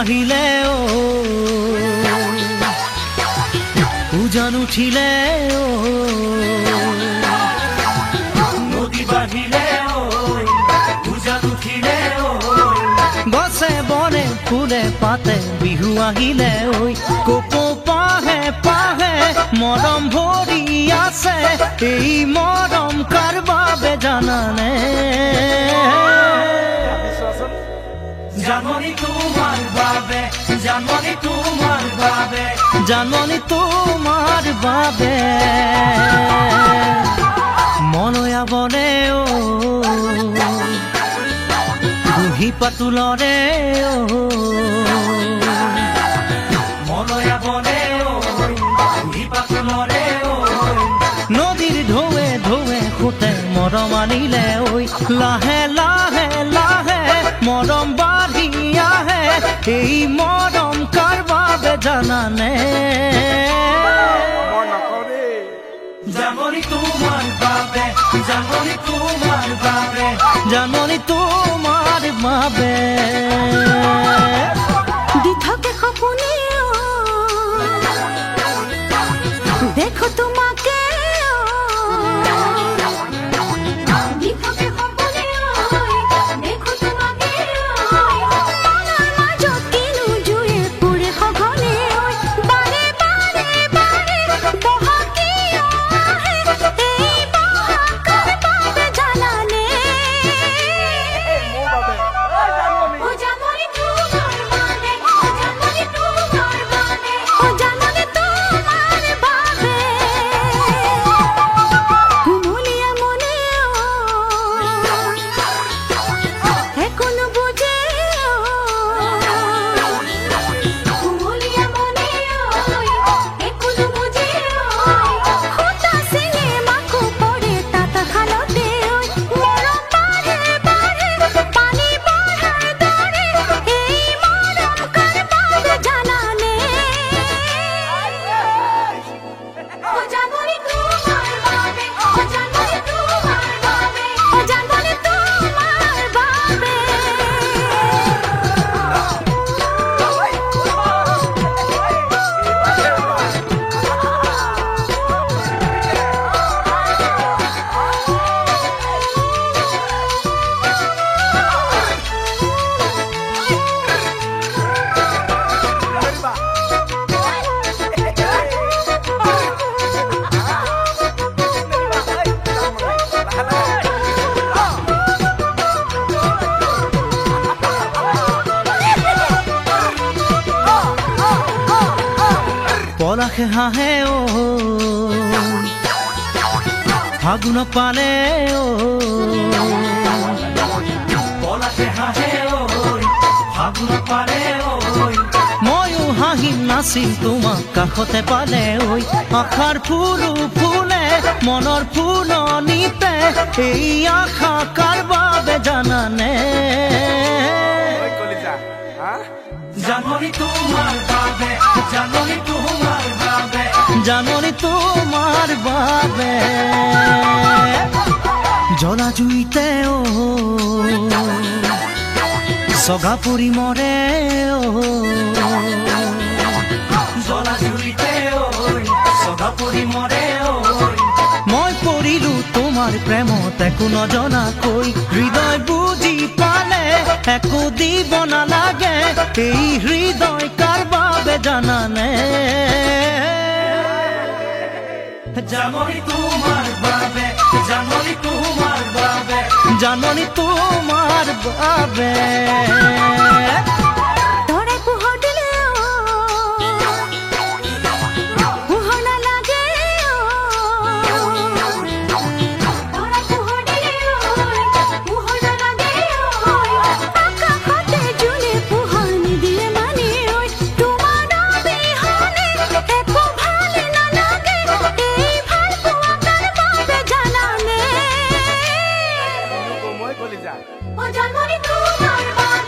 আহিলে উজান উঠিলে নদী বাঢ়িলে উজান উঠিলে গছে বনে ফুলে পাতে বিহু আহিলে কোপো পাহে পাহে মৰম ভৰি আছে এই মৰম কাৰ বাবে জানানে জানমণি তোমার বাবে জানমণি তোমার বাবে জানমণি তোমার বাবে মনয়া বনে বুহি পাতুলরে মনয়া বনে বুহি পাতুলরে নদীর ঢৌৱে ঢৌৱে খুঁটে মৰম আনিলে লাহে লাহে লাহে মৰম বাঢ়ি আহে এই মৰম কাৰ বাবে জানানে জানমণি তোমার বাবে জানমণি তোমার বাবে জানমণি তোমার বাবে দি থাকে সপোনে দেখো তোমাকে পলাশে হাঁহে ফাগুন পালে পলাশে হাঁহে ফাগুন পালে ময়ো হাঁহিম নাচিম তোমাক কাষতে পালে আশাৰ ফুলো ফুলে মনৰ ফুলনিতে এই আশা কাৰ বাবে জানানে জানমণি তোমাৰ বাবে জানমণি তোমাৰ বাবে জানমণি তোমাৰ বাবে জ্বলা জুইতে সগা পৰি মৰে জ্বলা জুইতে সগা পৰি মৰে মই পৰিলো তোমাৰ প্ৰেমত একো নজনাকৈ হৃদয় বুজি পালে একো দিব নালাগে এই হৃদয় কাৰ বাবে জানানে জানমণি তোমাৰ বাবে জানমণি তোমাৰ বাবে জানমণি তোমাৰ বাবে জানমণি তোমাৰ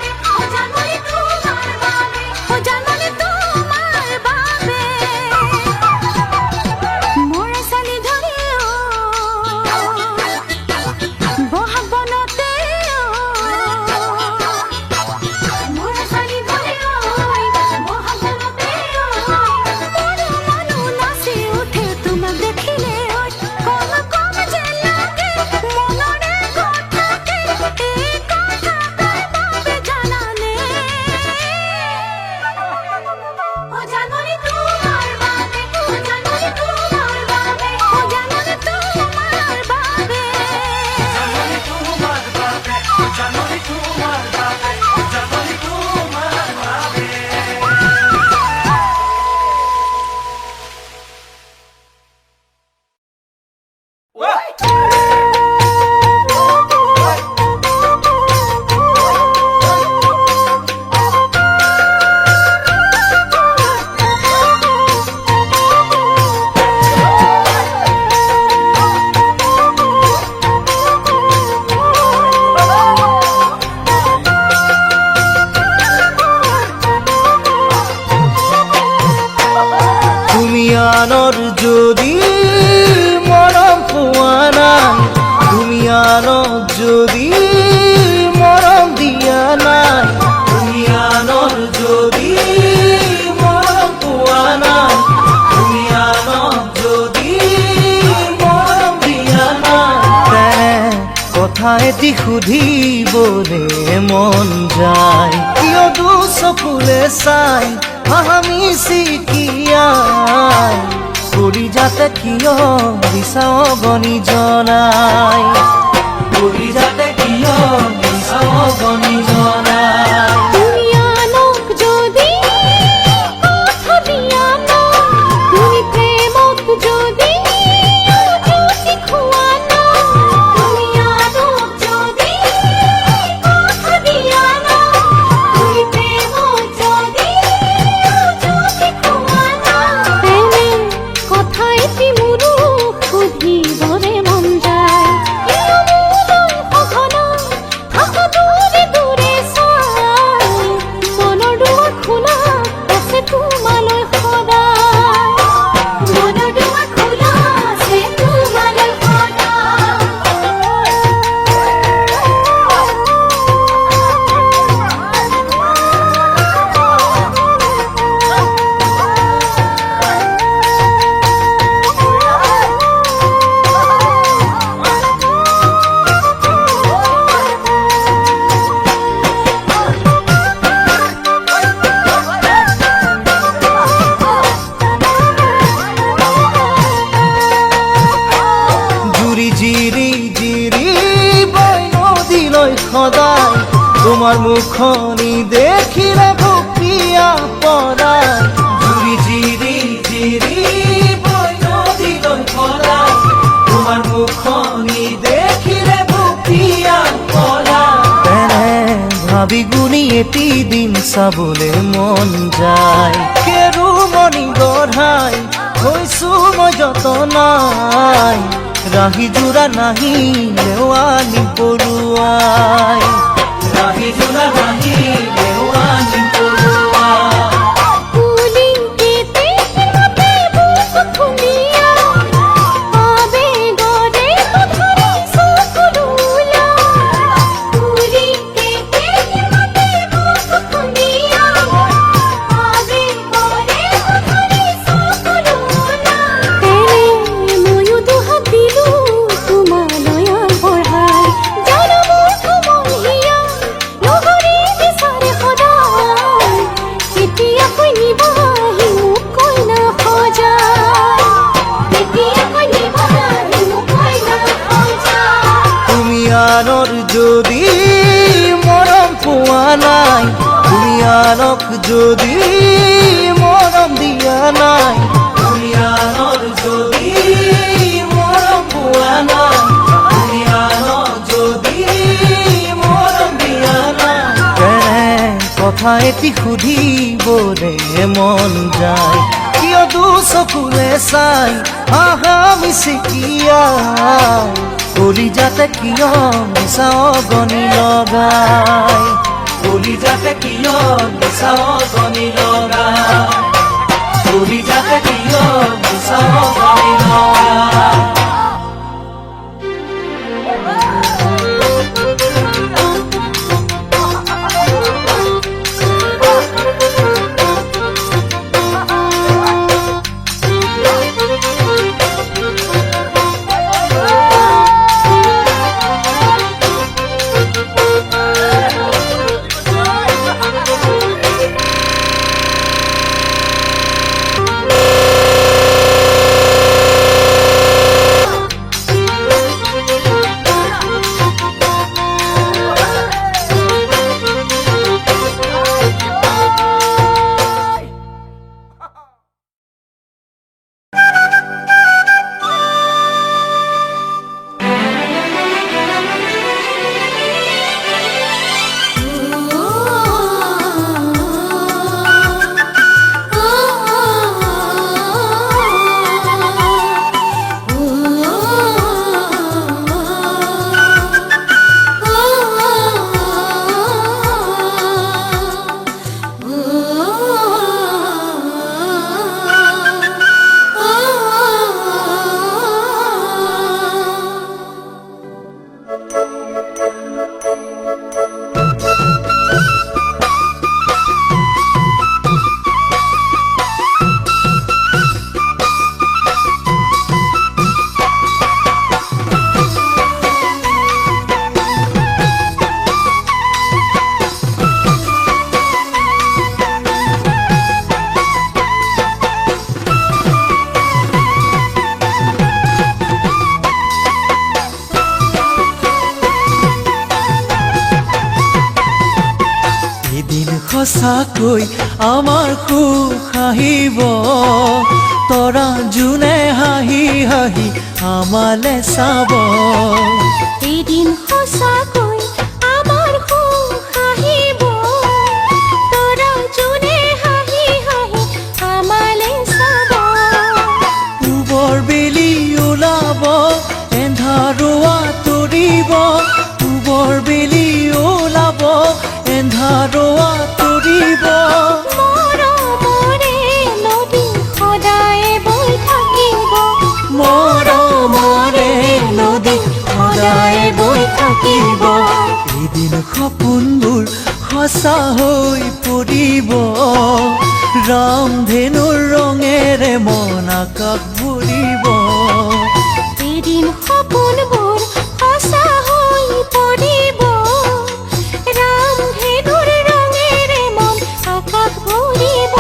আনৰ যদি মৰম পোৱা নাই, তুমি আনক যদি মৰম দিয়া নাই, তুমি আনৰ যদি মৰম পোৱা নাই, তুমি আনক যদি মৰম দিয়া নাই, কথা এটি সুধিবলে মন যায়, কিয় দুচকুলে চাই হাহামি চিকিয়াই, কৰি যাতে কিয় বিচাও গনি জনাই, কৰি যাতে কিয় বিচাও গনি জনাই। তুমি আনক যদি কথা দিয়া নাই, তুমি প্ৰেমক যদি অতি খোৱা নাই, তুমি আনক যদি কথা দিয়া নাই, তুমি প্ৰেমক যদি অতি খোৱা নাই, তেনে কথা এটি মোৰো সুধিবৰে মন যায়, কিয় মোলৈ সঘনাই থাকা দূৰে দূৰে চাই, মনৰ দুৱাৰ খোলা আছে তোমালৈ সদায়, মনৰ দুৱাৰ খোলা আছে তোমালৈ জুৰি জিৰি জিৰি বৈ নদীলৈ সদায়, তোমাৰ মুখনি দেখিলে ভুকিয়া পৰাই, জুৰি জিৰি জিৰি বৈ নদীলৈ সদায়, তোমাৰ মুখনি দেখিলে ভুকিয়া পৰাই, তেনে ভাবি গুণি এটি দিন চাবলে মন যায়, কেৰুমণি গঢ়াই হৈছো মই যতনাই, ৰাহি যোৰা নাহি লেৱানি পৰুৱাই, ৰাহি যোৰা নাহি লেৱানি পৰুৱাই। পুলিকেতে মাতে বুক খুলিয়া, আবেগৰে ধৰি চকুলোলা, পুলিকেতে মাতে বুক খুলিয়া, আবেগৰে ধৰি চকুলোলা, তেনে ময়ো দুহাত দিলো তোমালৈ আগবঢ়াই, জানো মোৰ সমহিয়া লগৰী বিচাৰে সদায়, কেতিয়াকৈ নিবাহি মোক কইনা সজাই, কেতিয়াকৈ নিবাহি মোক কইনা সজাই। তুমি আনৰ যদি মৰম পোৱা নাই, তুমি আনক যদি মৰম দিয়া নাই, তুমি আনৰ যদি মৰম পোৱা নাই, তুমি আনক যদি মৰম দিয়া নাই, তেনে কথা এটি সুধিবলে মন যায়, কিয় দুচকুলে চাই হাহামি চিকিয়াই, কৰি যাতে কিয় বিচাও গনি লগাই, কৰি যাতে কিয় বিচাও গনি লগাই, কৰি যাতে কিয় বিচাও গনি লগাই। সঁচাকৈ আমাৰ সুখ আহিব তৰা জোনে হাঁহি হাঁহি আমালে চাব এদিন সঁচাকৈ আমাৰ সুখ আহিব তৰা জোনে হাঁহি হাঁহি আমালে চাব পূবৰ বেলি ওলাব এন্ধাৰুৱা তৰিব পূবৰ বেলি ওলাব এন্ধাৰুৱা তৰিব মৰমৰে নদী সদায় বৈ থাকিব মৰমৰে নদী সদায় বৈ থাকিব এদিন সপোনবোৰ সঁচা হৈ পৰিব ৰামধেনুৰ ৰঙেৰে মন আকাশ ভৰিব এদিন সপোনবোৰ সঁচা হৈ পৰিব ৰামধেনুৰ ৰঙেৰে মন আকাশ ভৰিব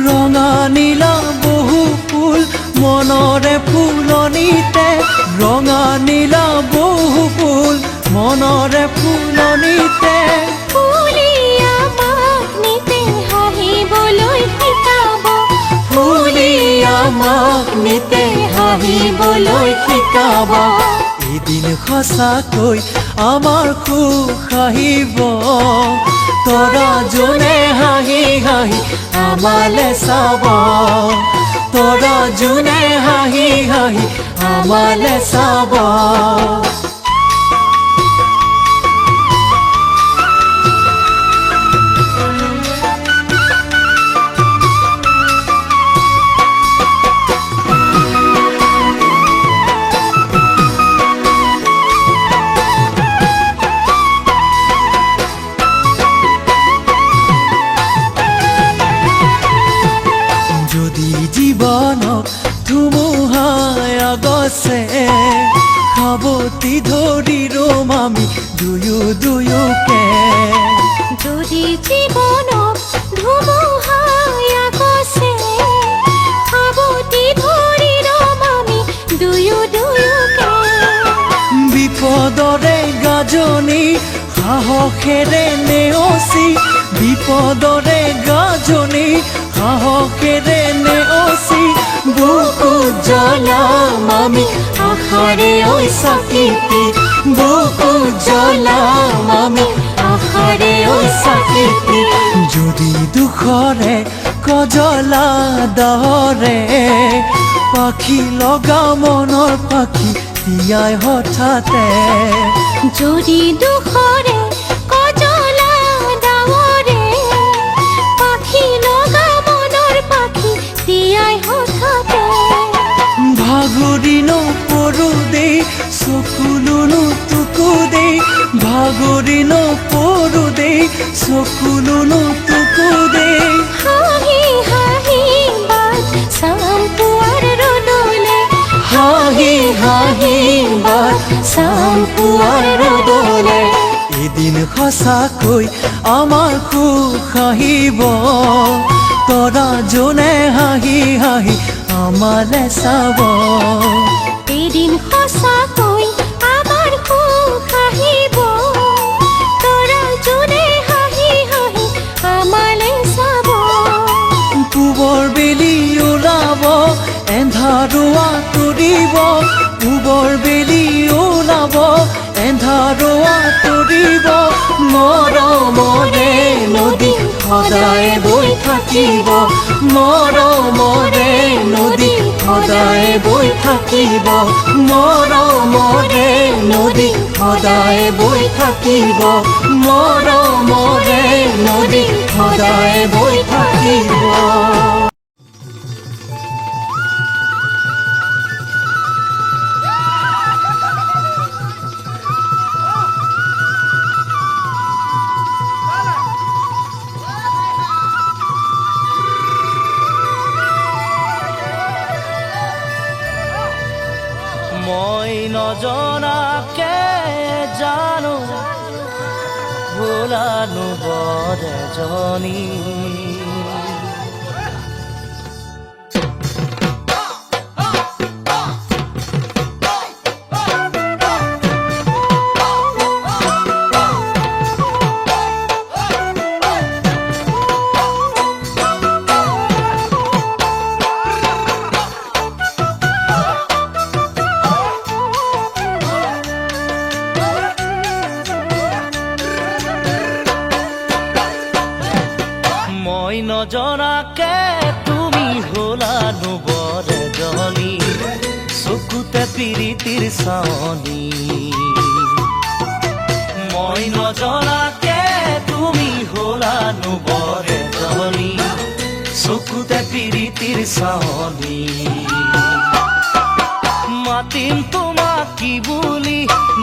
ৰঙা নীলা বহু ফুল মনৰে ফুলনিতে ৰঙা নীলা বহু ফুল মনৰে ফুলনিতে ফুলি আমাক নিতে হাঁহিবলৈ শিকাব ফুলি আমাক নিতে হাঁহিবলৈ শিকাব এদিন সঁচাকৈ আমাৰ সুখ আহিব তৰা জোনে হাঁহি হাঁহি আমালে চাব তৰা জোনে হাঁহি হাঁহি আমালে চাব যদি জীৱনক ধুমুহাই আগছে খাবতি ধৰি ৰম আমি দুয়োকে যদি জীৱনক ধুমুহাই আগছে সাৱটি ধৰি ৰম আমি দুয়োকে বিপদৰে গাজনি সাহসেৰে নেওচি বিপদৰে গাজনি সাহসেৰে নেওচি বুকুত জ্বলাম আমি আশাৰে ঐ চাকিতি বুকুত জ্বলাম আমি আশাৰে ঐ চাকিতি যদি দুখৰে কজলা দৰে পাখি লগা মনৰ পাখি তিয়াই হঠাতে যদি দুখৰে কজলা ডাৱৰে পাখি লগা মনৰ পাখি তিয়াই হঠাতে ভাগৰি নপৰো দেই চকুলোনো তোকো দেই ভাগৰি নপৰো দেই চকুলোনো তোকো দেই হাঁহি হাঁহি বাট চাম পুৱাৰ ৰ'দলে হাঁহি হাঁহি বাট চাম পুৱাৰ ৰ'দলে এদিন সঁচাকৈ আমাৰ সুখ আহিব তৰা জোনে হাঁহি হাঁহি আমালে চাব এদিন সঁচাকৈ আমাৰ সুখ আহিব তৰা জোনে হাঁহি হাঁহি আমালে চাব পূবৰ বেলি ওলাব এন্ধাৰুৱা তৰিব পূবৰ বেলি ওলাব এন্ধাৰুৱা তৰিব মৰমৰে নদী সদায় বৈ থাকিব মৰমৰে নদী সদায় বৈ থাকিব মৰমৰে নদী সদায় বৈ থাকিব মৰমৰে নদী সদায় বৈ থাকিব মই নজনাকে জানো ভোলানো বৰ এজনী নজনাকে তুমি হলা নুবৰে জনী চকুতে পিৰিতিৰ চাৱনী মই নজনাকে তুমি হলা নুবৰে জনী চকুতে পিৰিতিৰ চাৱনী মাতিম তোমাক কি বুলি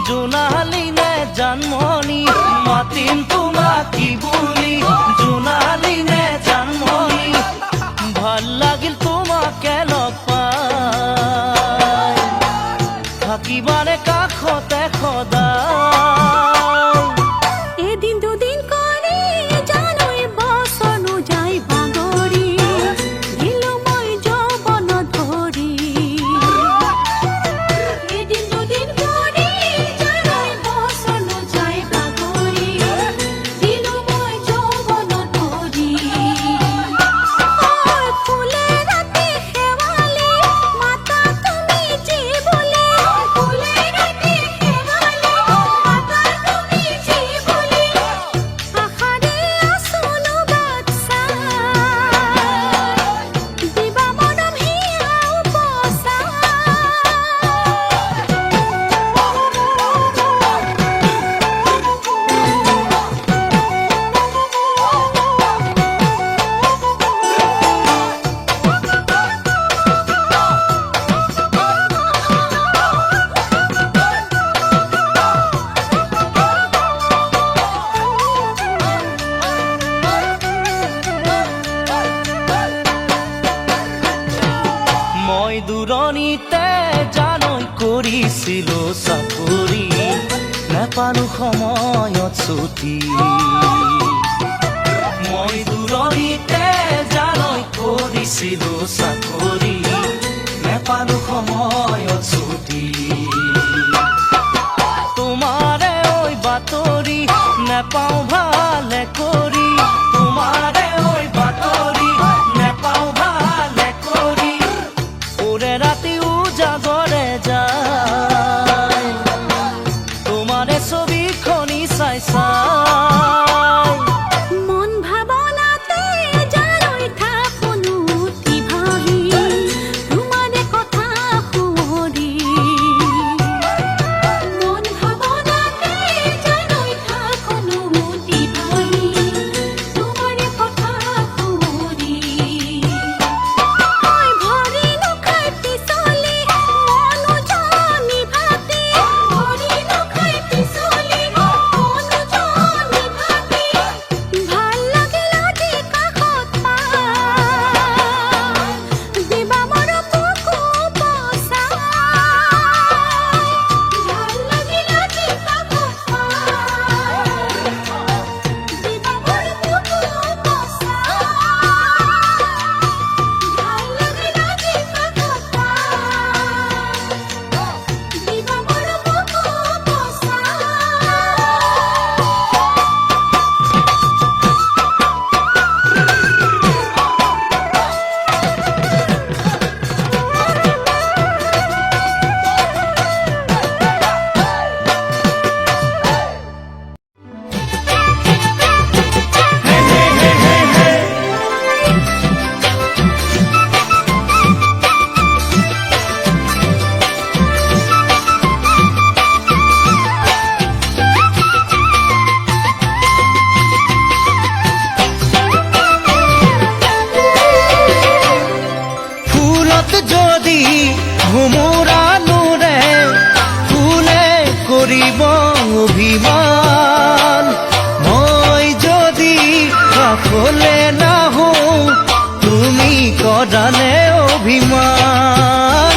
জোনালী নে জানমণি মাতিম তোমাক কি বুলি জোনালী নে জানমণি ভাল লাগিল তোমাকে লগ পাই থাকিবানে কাষতে সদায় এদিন দুদিন করে জানোই বছনো যাই বাগৰি দিলো মই যৌৱন ধৰি এদিন দুদিন কৰে জানোই বছনো যাই বাগৰি দিলো মই যৌৱন ধৰি ফুলে ৰাতি শেৱালি মাতা তুমি যি বুলি ফুলে ৰাতি শেৱালি মাতা তুমি যি বুলি আশাৰে আছোনো বাচ্চা দিবা মৰম হিয়াও পছা মই দূৰণিতে জানৈ কৰিছিলো চাকৰি নাপালো সময়ত ছুটি মই দূৰণিতে জানৈ কৰিছিলো চাকৰি নাপালো সময়ত ছুটি তোমাৰে ঐ বাতৰি নেপাওঁ ভালে কৰি তোমাৰে ঐ বাতৰি নেপাওঁ ভালে কৰি ওরে রাতি উজাগরে যায় তোমারে ছবিখনি চাই চাই মন ভাবনাতে জানোই থাকোনো ভাহি তোমারে কথা শুৱৰি মন ভাবনাতে জানোই থাকোনো ভাহি তোমাৰে কথা শুৱৰি মই ভৰি নুখাই পিছলি মনো জানি ভাতি ভৰি নুখাই পিছলি মনো জানি ভাতি ভাল লাগিল আজি কাষত পাই দিবা মোৰ বুকু বচাই ভাল লাগিল আজি কাষত পাই দিবা মোৰ বুকু বচাই ভাল লাগিল আজি কাষত পাই দিবা মোৰ বুকু বচাই ফুলত যদি ভোমোৰা নুৰে ফুলে কৰিব অভিমান মই যদি কাষলে নাহো তুমি কৰানে অভিমান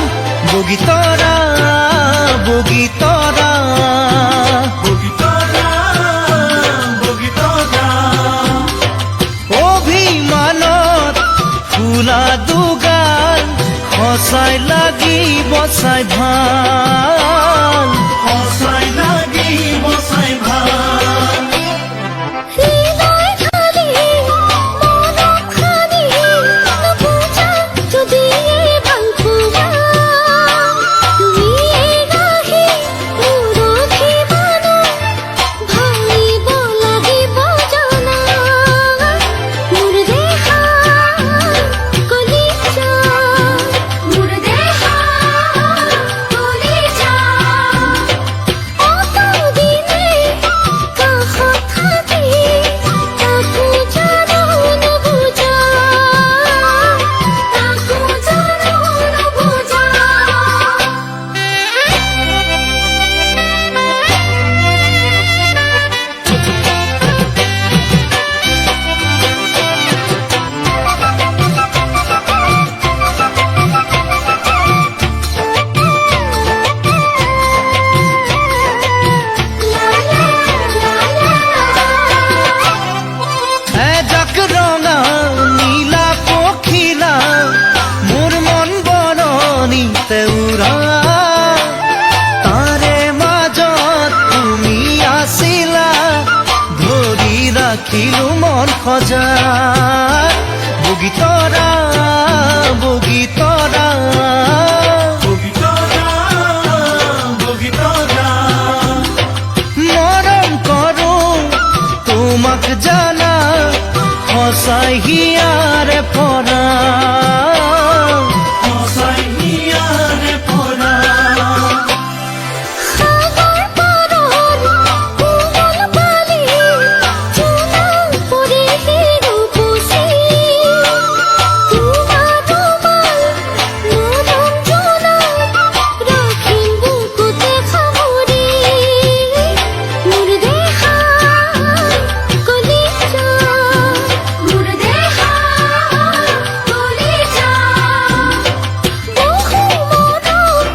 বগীতৰা বগীতৰা বগীতৰা বগীতৰা অভিমানত ফুলা দুগাল সঁচাই লাগিব চাই ভাল সঁচাই লাগিব চাই ভাল হৃদয় খালি মন খালি নুবুজা যদি ভাল পোৱা তুমি ৰাহি ৰখিবানো ভাবিব লাগিব জনা মোৰ দেহা দিলো মন সজাত বগীতৰা বগীতৰা মৰম কৰো তোমাক জানা সঁচাই হিয়াৰে পৰা সাগৰ পাৰৰ কোমল বালি চুনা পৰি ৰূপসী তোমাৰ মৰম জনা ৰাখিম বুকুতে সামৰি মোৰ দেহাৰ কলিজা মোৰ দেহাৰ কলিজা বহু মৰম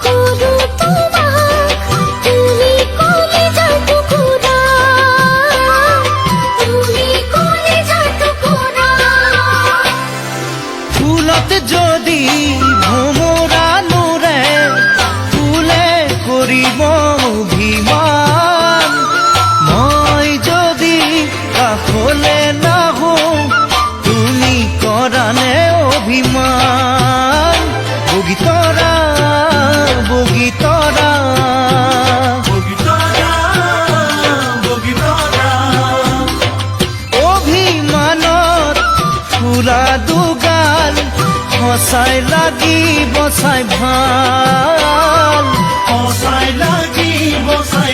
কৰো তোমাক তুমি কলিজাৰ টুকুৰা তুমি কলিজাৰ টুকুৰা ফুলত যদি ভোমোৰা নোৰে ফুলে কৰিব অভিমান মই যদি কাষলে নাহো তুমি কৰানে অভিমান বগীতৰা বগীতৰা অভিমানত ফুলা দুগাল সঁচাই লাগিব চাই ভাল সঁচাই লাগিব চাই